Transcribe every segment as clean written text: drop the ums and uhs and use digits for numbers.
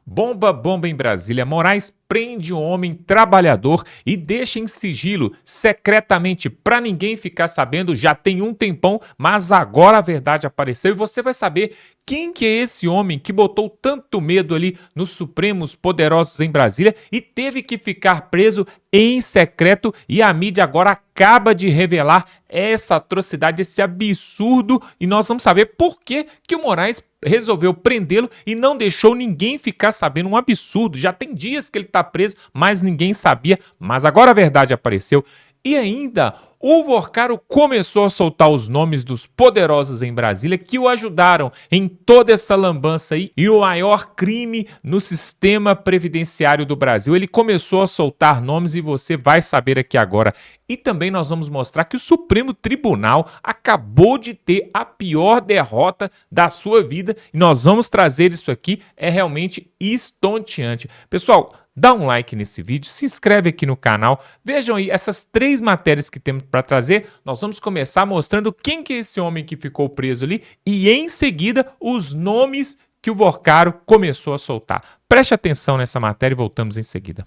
Bomba, bomba em Brasília. Moraes prende um homem trabalhador e deixa em sigilo, secretamente, para ninguém ficar sabendo. Já tem um tempão, mas agora a verdade apareceu e você vai saber quem que é esse homem que botou tanto medo ali nos Supremos Poderosos em Brasília e teve que ficar preso em secreto, e a mídia agora acaba de revelar essa atrocidade, esse absurdo, e nós vamos saber por que que o Moraes resolveu prendê-lo e não deixou ninguém ficar sabendo. Um absurdo. Já tem dias que ele está preso, mas ninguém sabia, mas agora a verdade apareceu. E ainda, o Vorcaro começou a soltar os nomes dos poderosos em Brasília que o ajudaram em toda essa lambança aí e o maior crime no sistema previdenciário do Brasil. Ele começou a soltar nomes e você vai saber aqui agora. E também nós vamos mostrar que o Supremo Tribunal acabou de ter a pior derrota da sua vida e nós vamos trazer isso aqui. É realmente estonteante. Pessoal, dá um like nesse vídeo, se inscreve aqui no canal, vejam aí essas 3 matérias que temos para trazer. Nós vamos começar mostrando quem que é esse homem que ficou preso ali e em seguida os nomes que o Vorcaro começou a soltar. Preste atenção nessa matéria e voltamos em seguida.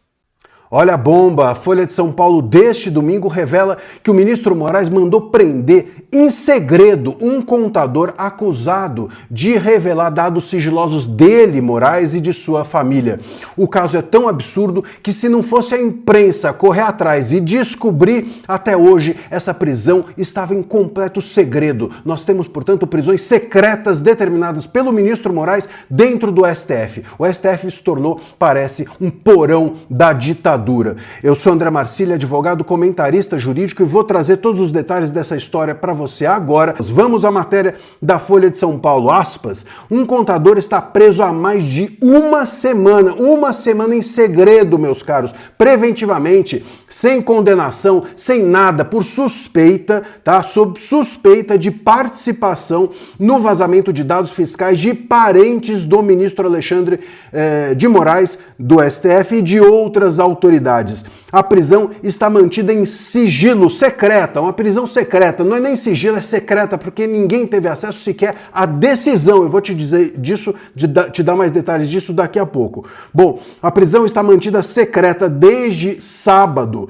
Olha a bomba! A Folha de São Paulo deste domingo revela que o ministro Moraes mandou prender em segredo um contador acusado de revelar dados sigilosos dele, Moraes, e de sua família. O caso é tão absurdo que, se não fosse a imprensa correr atrás e descobrir, até hoje essa prisão estava em completo segredo. Nós temos, portanto, prisões secretas determinadas pelo ministro Moraes dentro do STF. O STF se tornou, parece, um porão da ditadura. Eu sou André Marcília, advogado, comentarista jurídico, e vou trazer todos os detalhes dessa história para você agora. Vamos à matéria da Folha de São Paulo. Aspas, um contador está preso há mais de uma semana em segredo, meus caros, preventivamente, sem condenação, sem nada, por suspeita, tá? Sob suspeita de participação no vazamento de dados fiscais de parentes do ministro Alexandre de Moraes, do STF, e de outras autoridades. A prisão está mantida em sigilo, secreta, uma prisão secreta. Não é nem sigilo, é secreta, porque ninguém teve acesso sequer à decisão. Eu vou te dizer disso, te dar mais detalhes disso daqui a pouco. Bom, a prisão está mantida secreta desde sábado,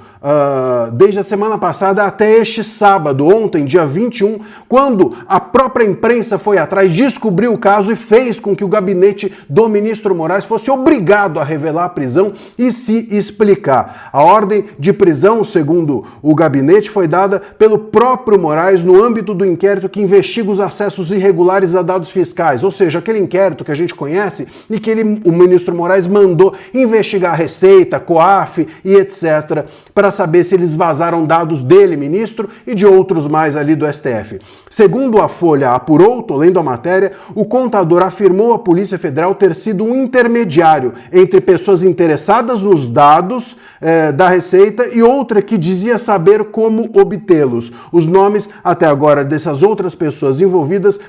desde a semana passada até este sábado, ontem, dia 21, quando a própria imprensa foi atrás, descobriu o caso e fez com que o gabinete do ministro Moraes fosse obrigado a revelar a prisão e se explicar. A ordem de prisão, segundo o gabinete, foi dada pelo próprio Moraes no âmbito do inquérito que investiga os acessos irregulares a dados fiscais, ou seja, aquele inquérito que a gente conhece e que o ministro Moraes mandou investigar a Receita, COAF e etc., para saber se eles vazaram dados dele, ministro, e de outros mais ali do STF. Segundo a Folha apurou, tô lendo a matéria, o contador afirmou à Polícia Federal ter sido um intermediário entre pessoas interessadas nos dados da Receita e outra que dizia saber como obtê-los. Os nomes, até agora, dessas outras pessoas envolvidas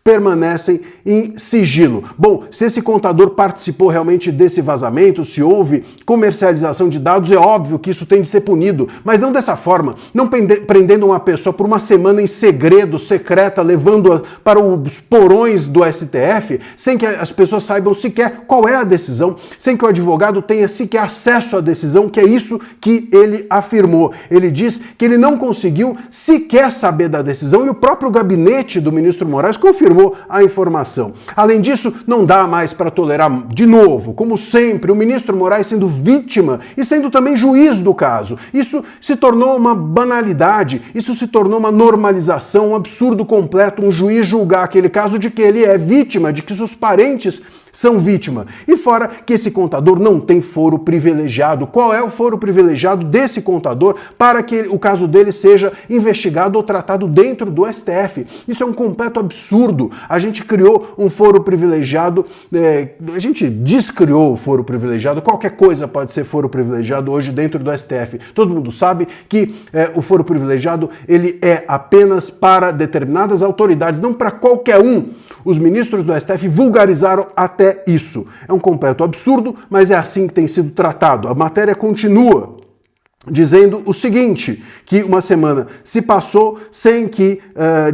permanecem em sigilo. Bom, se esse contador participou realmente desse vazamento, se houve comercialização de dados, é óbvio que isso tem de ser punido, mas não dessa forma, não prendendo uma pessoa por uma semana em segredo, secreta, levando-a para os porões do STF, sem que as pessoas saibam sequer qual é a decisão, sem que o advogado tenha sequer acesso à decisão, que é isso que ele afirmou. Ele diz que ele não conseguiu sequer saber da decisão e o próprio gabinete do ministro Moraes confirmou a informação. Além disso, não dá mais para tolerar, de novo, como sempre, o ministro Moraes sendo vítima e sendo também juiz do caso. Isso se tornou uma banalidade, isso se tornou uma normalização, um absurdo completo, um juiz julgar aquele caso de que ele é vítima, de que seus parentes são vítima. E fora que esse contador não tem foro privilegiado. Qual é o foro privilegiado desse contador para que o caso dele seja investigado ou tratado dentro do STF? Isso é um completo absurdo. A gente criou um foro privilegiado, a gente descriou o foro privilegiado, qualquer coisa pode ser foro privilegiado hoje dentro do STF. Todo mundo sabe que o foro privilegiado ele é apenas para determinadas autoridades, não para qualquer um. Os ministros do STF vulgarizaram até isso. É um completo absurdo, mas é assim que tem sido tratado. A matéria continua. dizendo o seguinte, que uma semana se passou sem que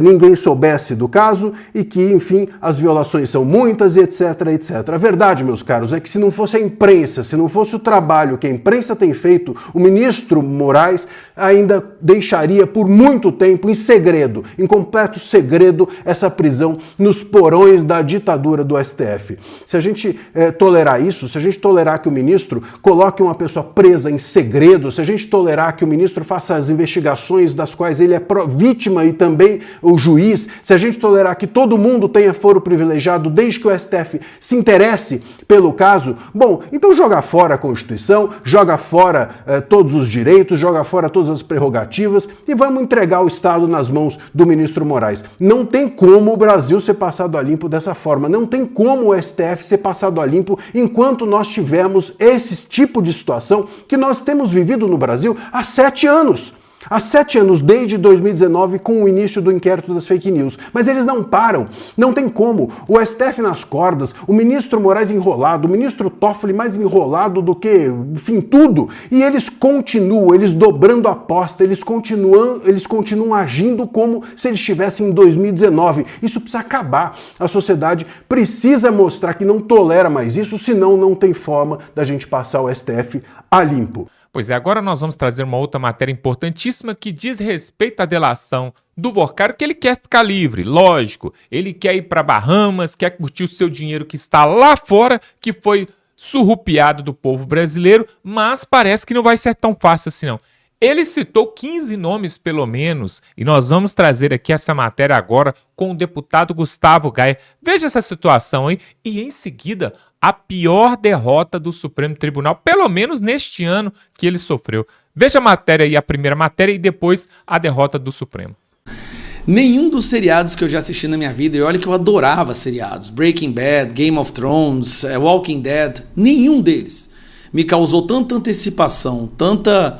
ninguém soubesse do caso e que, enfim, as violações são muitas e etc, etc. A verdade, meus caros, é que se não fosse a imprensa, se não fosse o trabalho que a imprensa tem feito, o ministro Moraes ainda deixaria por muito tempo em segredo, em completo segredo, essa prisão nos porões da ditadura do STF. Se a gente tolerar isso, se a gente tolerar que o ministro coloque uma pessoa presa em segredo, se a gente tolerar que o ministro faça as investigações das quais ele é vítima e também o juiz, se a gente tolerar que todo mundo tenha foro privilegiado desde que o STF se interesse pelo caso, bom, então joga fora a Constituição, joga fora todos os direitos, joga fora todas as prerrogativas e vamos entregar o Estado nas mãos do ministro Moraes. Não tem como o Brasil ser passado a limpo dessa forma, não tem como o STF ser passado a limpo enquanto nós tivermos esse tipo de situação que nós temos vivido no Brasil há 7 anos. Há 7 anos, desde 2019, com o início do inquérito das fake news. Mas eles não param, não tem como. O STF nas cordas, o ministro Moraes enrolado, o ministro Toffoli mais enrolado do que, enfim, tudo. E eles continuam, eles dobrando a aposta, eles continuam agindo como se eles estivessem em 2019. Isso precisa acabar. A sociedade precisa mostrar que não tolera mais isso, senão não tem forma da gente passar o STF a limpo. Pois é, agora nós vamos trazer uma outra matéria importantíssima que diz respeito à delação do Vorcaro, que ele quer ficar livre, lógico. Ele quer ir para Bahamas, quer curtir o seu dinheiro que está lá fora, que foi surrupiado do povo brasileiro, mas parece que não vai ser tão fácil assim não. Ele citou 15 nomes pelo menos, e nós vamos trazer aqui essa matéria agora com o deputado Gustavo Gaia. Veja essa situação aí, e em seguida a pior derrota do Supremo Tribunal, pelo menos neste ano que ele sofreu. Veja a matéria aí, a primeira matéria, e depois a derrota do Supremo. Nenhum dos seriados que eu já assisti na minha vida, e olha que eu adorava seriados, Breaking Bad, Game of Thrones, Walking Dead, nenhum deles me causou tanta antecipação, tanta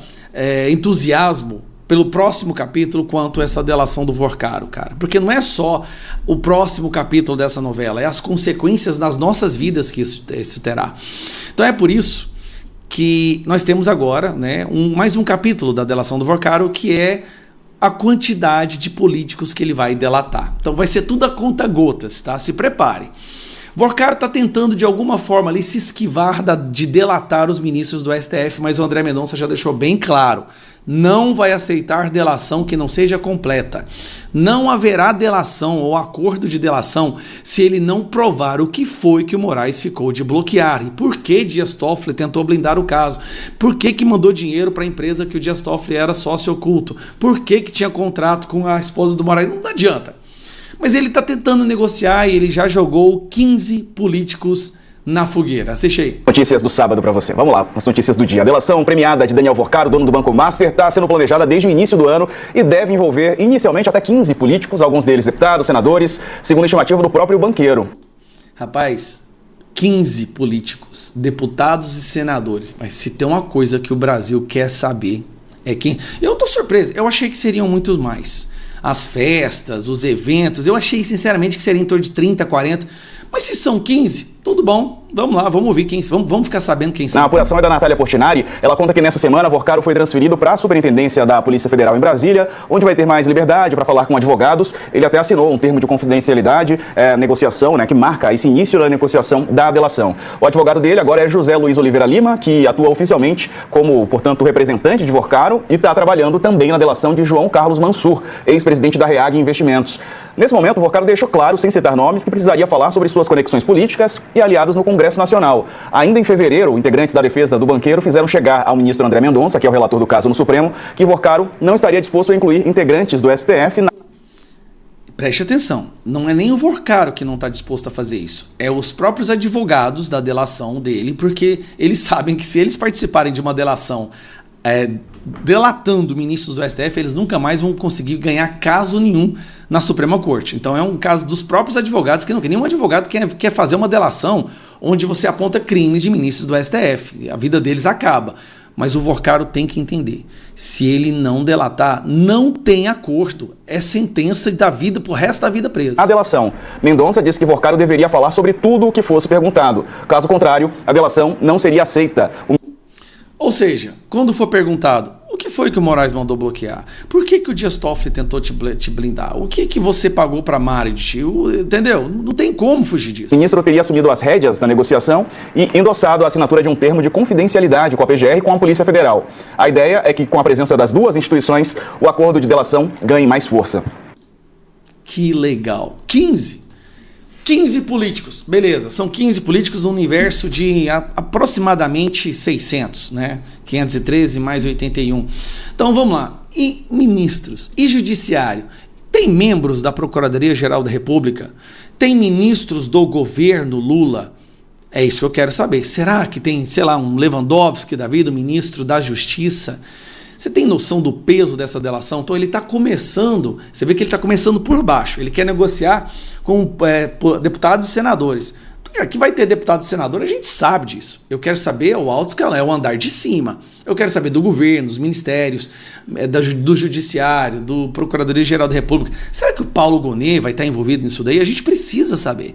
entusiasmo pelo próximo capítulo quanto essa delação do Vorcaro, cara. Porque não é só o próximo capítulo dessa novela, é as consequências nas nossas vidas que isso terá. Então é por isso que nós temos agora, né, mais um capítulo da delação do Vorcaro, que é a quantidade de políticos que ele vai delatar. Então vai ser tudo a conta-gotas, tá? Se prepare. Vorcaro está tentando de alguma forma ali se esquivar de delatar os ministros do STF, mas o André Mendonça já deixou bem claro, não vai aceitar delação que não seja completa. Não haverá delação ou acordo de delação se ele não provar o que foi que o Moraes ficou de bloquear e por que Dias Toffoli tentou blindar o caso, por que mandou dinheiro para a empresa que o Dias Toffoli era sócio oculto, por que tinha contrato com a esposa do Moraes, não adianta. Mas ele está tentando negociar e ele já jogou 15 políticos na fogueira. Assiste aí. Notícias do sábado para você. Vamos lá, as notícias do dia. A delação premiada de Daniel Vorcaro, dono do Banco Master, está sendo planejada desde o início do ano e deve envolver inicialmente até 15 políticos, alguns deles deputados, senadores, segundo a estimativa do próprio banqueiro. Rapaz, 15 políticos, deputados e senadores. Mas se tem uma coisa que o Brasil quer saber é quem... Eu tô surpreso, eu achei que seriam muitos mais. As festas, os eventos, eu achei sinceramente que seria em torno de 30, 40, mas se são 15, tudo bom, vamos lá, vamos ouvir quem, vamos ficar sabendo quem são. Na apuração é da Natália Portinari, ela conta que nessa semana Vorcaro foi transferido para a Superintendência da Polícia Federal em Brasília, onde vai ter mais liberdade para falar com advogados. Ele até assinou um termo de confidencialidade, negociação, né, que marca esse início da negociação da delação. O advogado dele agora é José Luiz Oliveira Lima, que atua oficialmente como, portanto, representante de Vorcaro e está trabalhando também na delação de João Carlos Mansur, ex-presidente da REAG Investimentos. Nesse momento, o Vorcaro deixou claro, sem citar nomes, que precisaria falar sobre suas conexões políticas e aliados no Congresso Nacional. Ainda em fevereiro, integrantes da defesa do banqueiro fizeram chegar ao ministro André Mendonça, que é o relator do caso no Supremo, que Vorcaro não estaria disposto a incluir integrantes do STF na... Preste atenção, não é nem o Vorcaro que não está disposto a fazer isso, é os próprios advogados da delação dele, porque eles sabem que se eles participarem de uma delação delatando ministros do STF, eles nunca mais vão conseguir ganhar caso nenhum na Suprema Corte. Então é um caso dos próprios advogados que não quer. Nenhum advogado quer fazer uma delação onde você aponta crimes de ministros do STF. A vida deles acaba. Mas o Vorcaro tem que entender. Se ele não delatar, não tem acordo. É sentença da vida pro resto da vida preso. A delação. Mendonça disse que Vorcaro deveria falar sobre tudo o que fosse perguntado. Caso contrário, a delação não seria aceita. Ou seja, quando for perguntado, foi que o Moraes mandou bloquear? Por que o Dias Toffoli tentou te blindar? O que você pagou para a Marit? Entendeu? Não tem como fugir disso. O ministro teria assumido as rédeas da negociação e endossado a assinatura de um termo de confidencialidade com a PGR e com a Polícia Federal. A ideia é que, com a presença das duas instituições, o acordo de delação ganhe mais força. Que legal. 15 políticos, beleza, são 15 políticos no universo de aproximadamente 600, né? 513 mais 81. Então vamos lá. E ministros? E judiciário? Tem membros da Procuradoria-Geral da República? Tem ministros do governo Lula? É isso que eu quero saber. Será que tem, sei lá, um Lewandowski da vida, o ministro da Justiça? Você tem noção do peso dessa delação? Então ele está começando, você vê que ele está começando por baixo, ele quer negociar com deputados e senadores. Aqui vai ter deputado e senador, a gente sabe disso. Eu quero saber o alto escalão, é o andar de cima. Eu quero saber do governo, dos ministérios, do judiciário, do Procuradoria-Geral da República. Será que o Paulo Gonet vai estar envolvido nisso daí? A gente precisa saber.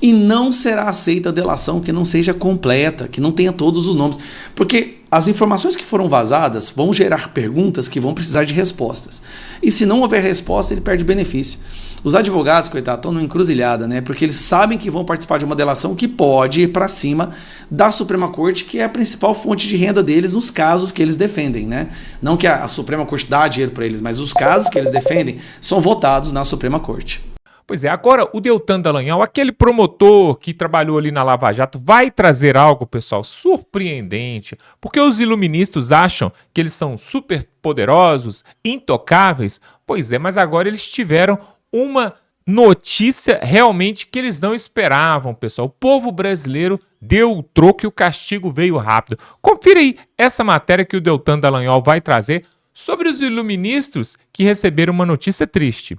E não será aceita a delação que não seja completa, que não tenha todos os nomes. Porque as informações que foram vazadas vão gerar perguntas que vão precisar de respostas. E se não houver resposta, ele perde benefício. Os advogados, coitado, estão numa encruzilhada, né? Porque eles sabem que vão participar de uma delação que pode ir para cima da Suprema Corte, que é a principal fonte de renda deles nos casos que eles defendem, né? Não que a Suprema Corte dá dinheiro para eles, mas os casos que eles defendem são votados na Suprema Corte. Pois é, agora o Deltan Dallagnol, aquele promotor que trabalhou ali na Lava Jato, vai trazer algo, pessoal, surpreendente, porque os iluministas acham que eles são super poderosos, intocáveis. Pois é, mas agora eles tiveram uma notícia realmente que eles não esperavam, pessoal. O povo brasileiro deu o troco e o castigo veio rápido. Confira aí essa matéria que o Deltan Dallagnol vai trazer sobre os iluministas que receberam uma notícia triste.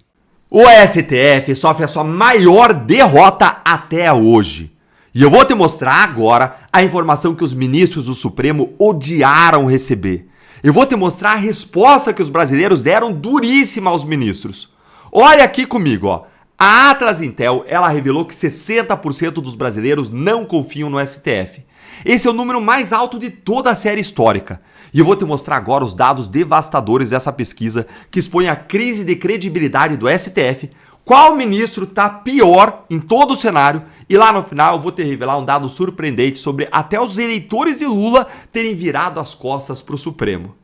O STF sofre a sua maior derrota até hoje. E eu vou te mostrar agora a informação que os ministros do Supremo odiaram receber. Eu vou te mostrar a resposta que os brasileiros deram duríssima aos ministros. Olha aqui comigo, ó. A Atlas Intel, ela revelou que 60% dos brasileiros não confiam no STF. Esse é o número mais alto de toda a série histórica. E eu vou te mostrar agora os dados devastadores dessa pesquisa que expõe a crise de credibilidade do STF, qual ministro está pior em todo o cenário, e lá no final eu vou te revelar um dado surpreendente sobre até os eleitores de Lula terem virado as costas para o Supremo.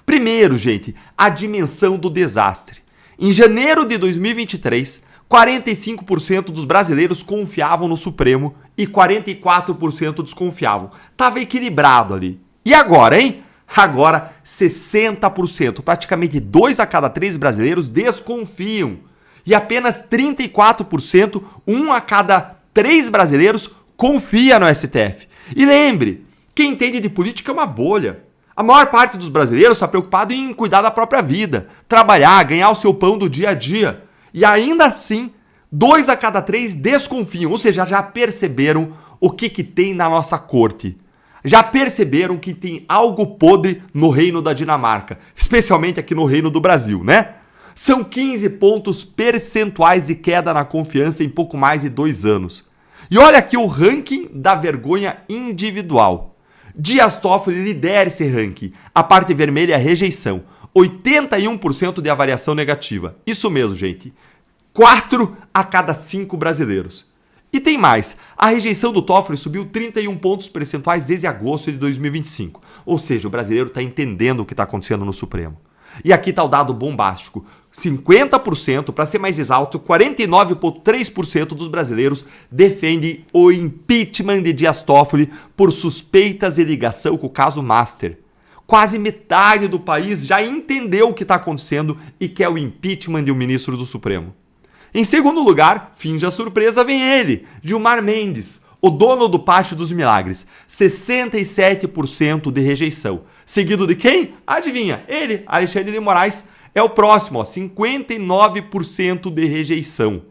Primeiro, gente, a dimensão do desastre. Em janeiro de 2023, 45% dos brasileiros confiavam no Supremo e 44% desconfiavam. Tava equilibrado ali. E agora, hein? Agora, 60%, praticamente 2 a cada 3 brasileiros desconfiam. E apenas 34%, 1 a cada 3 brasileiros, confia no STF. E lembre, quem entende de política é uma bolha. A maior parte dos brasileiros está preocupado em cuidar da própria vida, trabalhar, ganhar o seu pão do dia a dia. E ainda assim, 2 a cada 3 desconfiam, ou seja, já perceberam o que tem na nossa corte. Já perceberam que tem algo podre no reino da Dinamarca, especialmente aqui no reino do Brasil, né? São 15 pontos percentuais de queda na confiança em pouco mais de 2 anos. E olha aqui o ranking da vergonha individual. Dias Toffoli lidera esse ranking. A parte vermelha é a rejeição. 81% de avaliação negativa. Isso mesmo, gente. 4 a cada 5 brasileiros. E tem mais, a rejeição do Toffoli subiu 31 pontos percentuais desde agosto de 2025. Ou seja, o brasileiro está entendendo o que está acontecendo no Supremo. E aqui está o dado bombástico. 50%, para ser mais exato, 49,3% dos brasileiros defendem o impeachment de Dias Toffoli por suspeitas de ligação com o caso Master. Quase metade do país já entendeu o que está acontecendo e quer o impeachment de um ministro do Supremo. Em segundo lugar, finge a surpresa, vem ele, Gilmar Mendes, o dono do Pátio dos Milagres, 67% de rejeição. Seguido de quem? Adivinha, ele, Alexandre de Moraes, é o próximo, 59% de rejeição.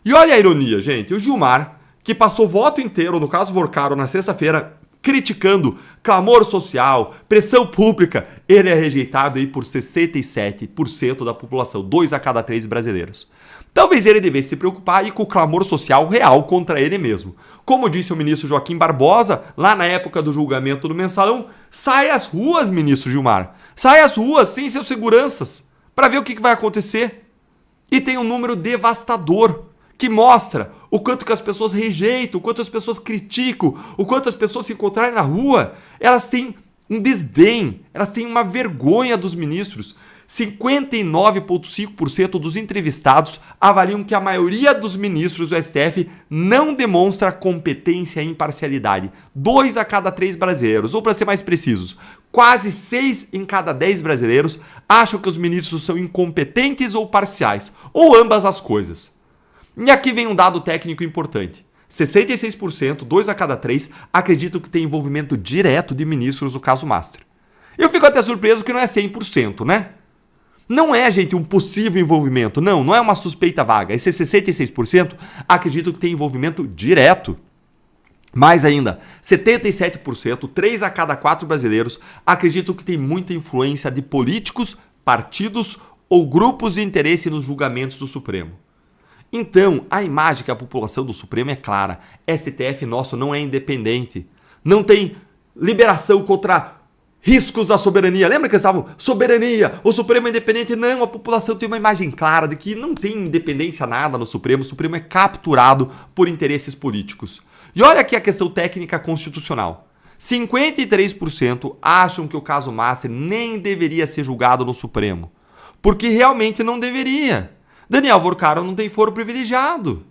E olha a ironia, gente, o Gilmar, que passou o voto inteiro no caso Vorcaro na sexta-feira, criticando clamor social, pressão pública, ele é rejeitado aí por 67% da população, 2 a cada 3 brasileiros. Talvez ele devesse se preocupar aí com o clamor social real contra ele mesmo. Como disse o ministro Joaquim Barbosa, lá na época do julgamento do Mensalão, Sai às ruas, ministro Gilmar. Sai às ruas sem seus seguranças para ver o que vai acontecer. E tem um número devastador que mostra o quanto que as pessoas rejeitam, o quanto as pessoas criticam, o quanto as pessoas se encontrarem na rua, elas têm um desdém, elas têm uma vergonha dos ministros. 59,5% dos entrevistados avaliam que a maioria dos ministros do STF não demonstra competência e imparcialidade. 2 a cada 3 brasileiros, ou para ser mais precisos, quase 6 em cada 10 brasileiros acham que os ministros são incompetentes ou parciais, ou ambas as coisas. E aqui vem um dado técnico importante. 66%, 2 a cada 3, acreditam que tem envolvimento direto de ministros no caso Master. Eu fico até surpreso que não é 100%, né? Não é, gente, um possível envolvimento. Não é uma suspeita vaga. Esse 66% acreditam que tem envolvimento direto. Mais ainda, 77%, 3 a cada 4 brasileiros, acreditam que tem muita influência de políticos, partidos ou grupos de interesse nos julgamentos do Supremo. Então, a imagem que a população do Supremo é clara. STF nosso não é independente. Não tem liberação contra riscos à soberania. Lembra que eles estavam, soberania, o Supremo é independente? Não, a população tem uma imagem clara de que não tem independência nada no Supremo. O Supremo é capturado por interesses políticos. E olha aqui a questão técnica constitucional. 53% acham que o caso Master nem deveria ser julgado no Supremo. Porque realmente não deveria. Daniel Vorcaro não tem foro privilegiado.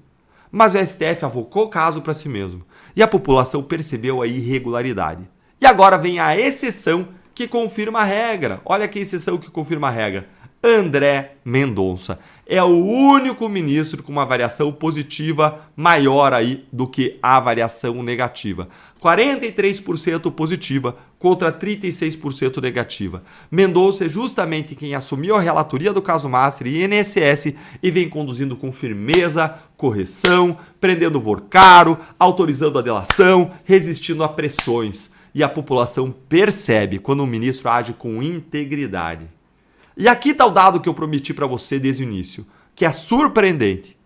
Mas o STF avocou o caso para si mesmo. E a população percebeu a irregularidade. E agora vem a exceção que confirma a regra. Olha que exceção que confirma a regra. André Mendonça é o único ministro com uma variação positiva maior aí do que a variação negativa. 43% positiva contra 36% negativa. Mendonça é justamente quem assumiu a relatoria do caso Master e INSS e vem conduzindo com firmeza, correção, prendendo Vorcaro, autorizando a delação, resistindo a pressões. E a população percebe quando o ministro age com integridade. E aqui está o dado que eu prometi para você desde o início, que é surpreendente.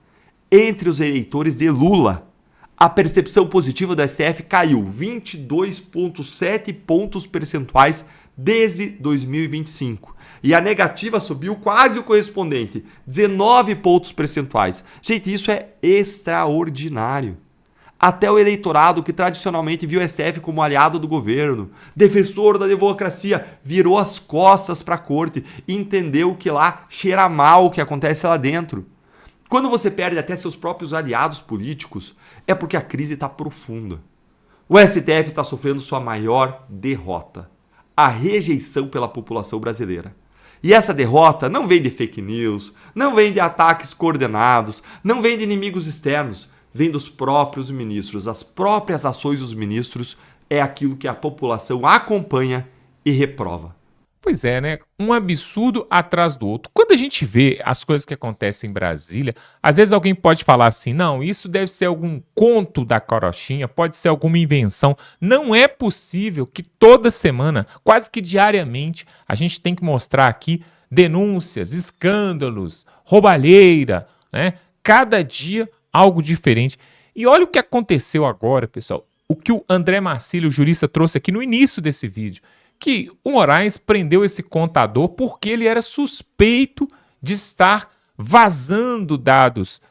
Entre os eleitores de Lula, a percepção positiva do STF caiu 22,7 pontos percentuais desde 2025. E a negativa subiu quase o correspondente, 19 pontos percentuais. Gente, isso é extraordinário. Até o eleitorado que tradicionalmente viu o STF como aliado do governo, defensor da democracia, virou as costas para a corte e entendeu que lá cheira mal o que acontece lá dentro. Quando você perde até seus próprios aliados políticos, é porque a crise está profunda. O STF está sofrendo sua maior derrota, a rejeição pela população brasileira. E essa derrota não vem de fake news, não vem de ataques coordenados, não vem de inimigos externos, vem dos próprios ministros. As próprias ações dos ministros é aquilo que a população acompanha e reprova. Pois é, né? Um absurdo atrás do outro. Quando a gente vê as coisas que acontecem em Brasília, às vezes alguém pode falar assim, não, isso deve ser algum conto da carochinha, pode ser alguma invenção. Não é possível que toda semana, quase que diariamente, a gente tem que mostrar aqui denúncias, escândalos, roubalheira, né? Cada dia algo diferente. E olha o que aconteceu agora, pessoal. O que o André Marcílio, o jurista, trouxe aqui no início desse vídeo. Que o Moraes prendeu esse contador porque ele era suspeito de estar vazando dados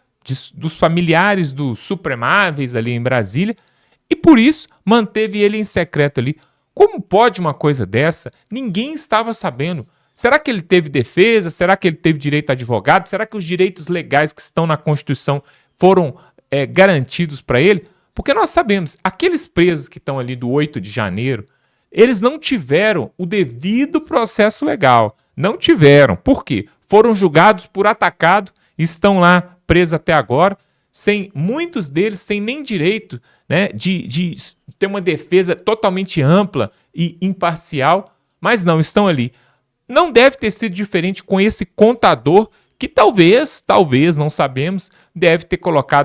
dos familiares dos supremáveis ali em Brasília e por isso manteve ele em secreto ali. Como pode uma coisa dessa? Ninguém estava sabendo. Será que ele teve defesa? Será que ele teve direito a advogado? Será que os direitos legais que estão na Constituição foram garantidos para ele? Porque nós sabemos, aqueles presos que estão ali do 8 de janeiro, eles não tiveram o devido processo legal. Não tiveram. Por quê? Foram julgados por atacado, estão lá presos até agora, muitos deles sem nem direito, né, de ter uma defesa totalmente ampla e imparcial, mas não, estão ali. Não deve ter sido diferente com esse contador que talvez, não sabemos, deve ter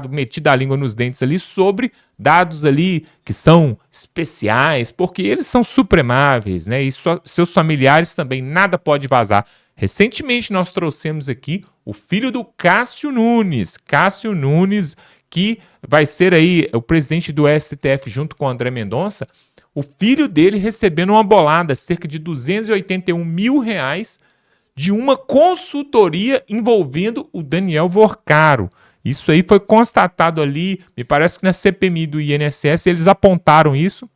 metido a língua nos dentes ali sobre dados ali que são especiais, porque eles são supremáveis, né? E seus familiares também, nada pode vazar. Recentemente nós trouxemos aqui o filho do Cássio Nunes, que vai ser aí o presidente do STF junto com o André Mendonça. o filho dele recebendo uma bolada, cerca de R$281 mil, de uma consultoria envolvendo o Daniel Vorcaro. Isso aí foi constatado ali, me parece que na CPMI do INSS eles apontaram isso.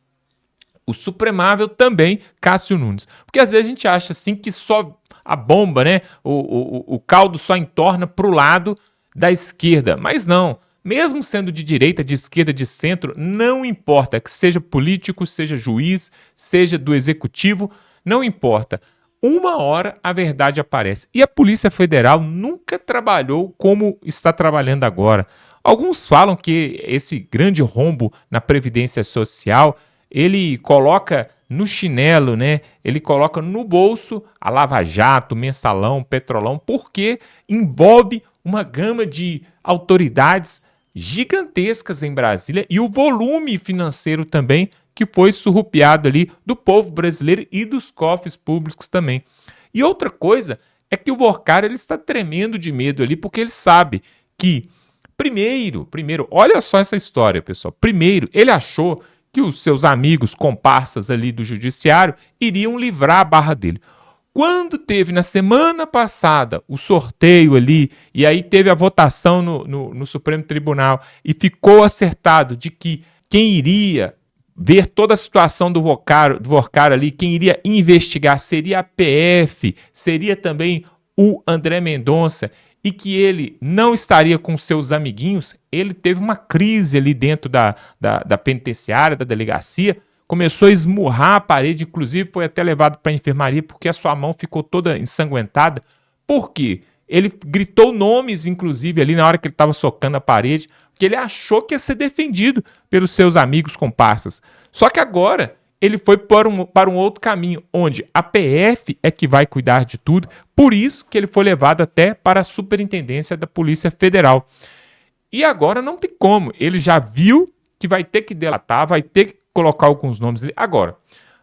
O Supremável também, Cássio Nunes. Porque às vezes a gente acha assim que só a bomba, né? O caldo só entorna para o lado da esquerda. Mas não. Mesmo sendo de direita, de esquerda, de centro, não importa que seja político, seja juiz, seja do executivo, não importa. Uma hora a verdade aparece. E a Polícia Federal nunca trabalhou como está trabalhando agora. Alguns falam que esse grande rombo na Previdência Social, ele coloca no chinelo, né? Ele coloca no bolso a Lava Jato, Mensalão, Petrolão, porque envolve uma gama de autoridades gigantescas em Brasília e o volume financeiro também que foi surrupiado ali do povo brasileiro e dos cofres públicos também. E outra coisa é que o Vorcaro ele está tremendo de medo ali porque ele sabe que, primeiro, olha só essa história, pessoal. Primeiro, ele achou que os seus amigos comparsas ali do judiciário iriam livrar a barra dele. Quando teve na semana passada o sorteio ali, e aí teve a votação no Supremo Tribunal, e ficou acertado de que quem iria ver toda a situação do Vorcaro ali, quem iria investigar seria a PF, seria também o André Mendonça, e que ele não estaria com seus amiguinhos, ele teve uma crise ali dentro da penitenciária, da delegacia, começou a esmurrar a parede, inclusive foi até levado para a enfermaria porque a sua mão ficou toda ensanguentada. Por quê? Ele gritou nomes, inclusive, ali na hora que ele estava socando a parede, porque ele achou que ia ser defendido pelos seus amigos comparsas. Só que agora ele foi para um outro caminho, onde a PF é que vai cuidar de tudo, por isso que ele foi levado até para a Superintendência da Polícia Federal. E agora não tem como, ele já viu que vai ter que delatar, vai ter que colocar alguns nomes ali. Agora,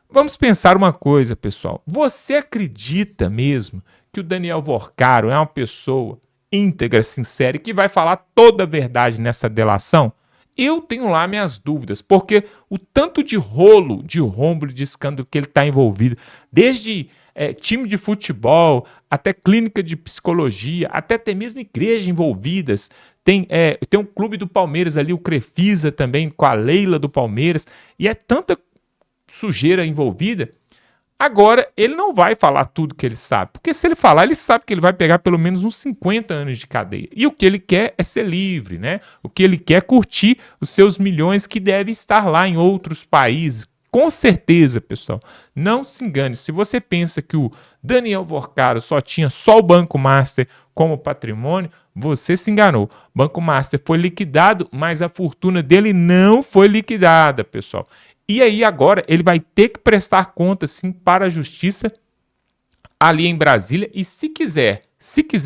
vamos pensar uma coisa, pessoal. Você acredita mesmo que o Daniel Vorcaro é uma pessoa íntegra, sincera e que vai falar toda a verdade nessa delação? Eu tenho lá minhas dúvidas, porque o tanto de rolo, de rombo, de escândalo que ele está envolvido, desde time de futebol, até clínica de psicologia, até mesmo igreja envolvidas. Tem um clube do Palmeiras ali, o Crefisa também, com a Leila do Palmeiras, e é tanta sujeira envolvida. Agora, ele não vai falar tudo que ele sabe, porque se ele falar, ele sabe que ele vai pegar pelo menos uns 50 anos de cadeia. E o que ele quer é ser livre, né? O que ele quer é curtir os seus milhões que devem estar lá em outros países. Com certeza, pessoal, não se engane. Se você pensa que o Daniel Vorcaro só tinha o Banco Master como patrimônio, você se enganou. O Banco Master foi liquidado, mas a fortuna dele não foi liquidada, pessoal. E aí agora ele vai ter que prestar conta, sim, para a justiça ali em Brasília. E se quiser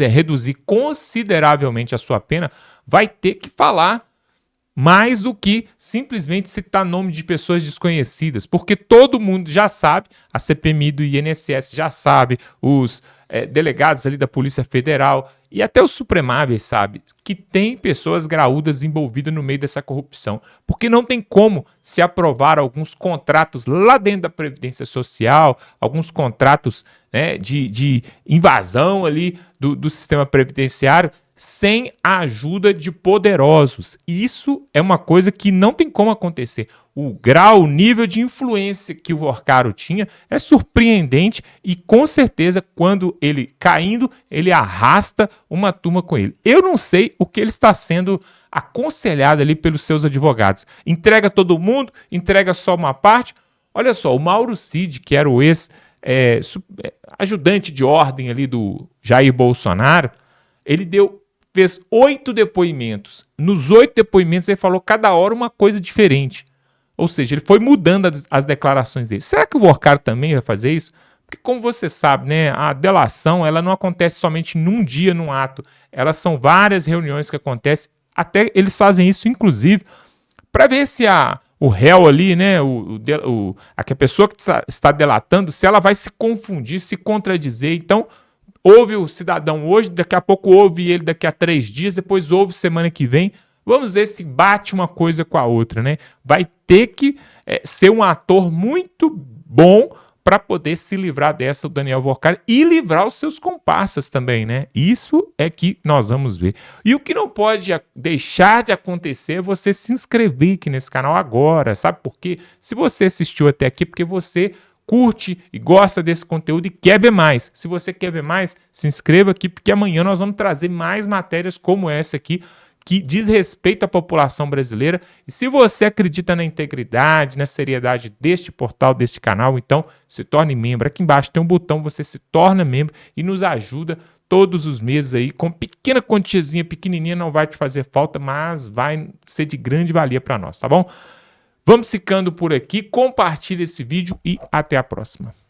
reduzir consideravelmente a sua pena, vai ter que falar mais do que simplesmente citar nome de pessoas desconhecidas, porque todo mundo já sabe, a CPMI do INSS já sabe, os delegados ali da Polícia Federal e até os Supremáveis sabe que tem pessoas graúdas envolvidas no meio dessa corrupção, porque não tem como se aprovar alguns contratos lá dentro da Previdência Social, alguns contratos, né, de invasão ali do sistema previdenciário, sem a ajuda de poderosos. Isso é uma coisa que não tem como acontecer. O grau, o nível de influência que o Vorcaro tinha é surpreendente e, com certeza, quando ele caindo, ele arrasta uma turma com ele. Eu não sei o que ele está sendo aconselhado ali pelos seus advogados. Entrega todo mundo? Entrega só uma parte? Olha só, o Mauro Cid, que era o ex-ajudante de ordem ali do Jair Bolsonaro, ele fez 8 depoimentos. Nos 8 depoimentos ele falou cada hora uma coisa diferente. Ou seja, ele foi mudando as declarações dele. Será que o Vorcaro também vai fazer isso? Porque como você sabe, né, a delação ela não acontece somente num dia, num ato. Elas são várias reuniões que acontecem. Até eles fazem isso, inclusive, para ver se o réu ali, né, a pessoa que está delatando, se ela vai se confundir, se contradizer. Então, ouve o cidadão hoje, daqui a pouco ouve ele daqui a 3 dias, depois ouve semana que vem. Vamos ver se bate uma coisa com a outra, né? Vai ter que ser um ator muito bom para poder se livrar dessa, o Daniel Vorcari, e livrar os seus comparsas também, né? Isso é que nós vamos ver. E o que não pode deixar de acontecer é você se inscrever aqui nesse canal agora, sabe por quê? Se você assistiu até aqui, porque você curte e gosta desse conteúdo e quer ver mais. Se você quer ver mais, se inscreva aqui, porque amanhã nós vamos trazer mais matérias como essa aqui, que diz respeito à população brasileira. E se você acredita na integridade, na seriedade deste portal, deste canal, então se torne membro. Aqui embaixo tem um botão, você se torna membro e nos ajuda todos os meses aí, com pequena quantiazinha, pequenininha, não vai te fazer falta, mas vai ser de grande valia para nós, tá bom? Vamos ficando por aqui, compartilhe esse vídeo e até a próxima.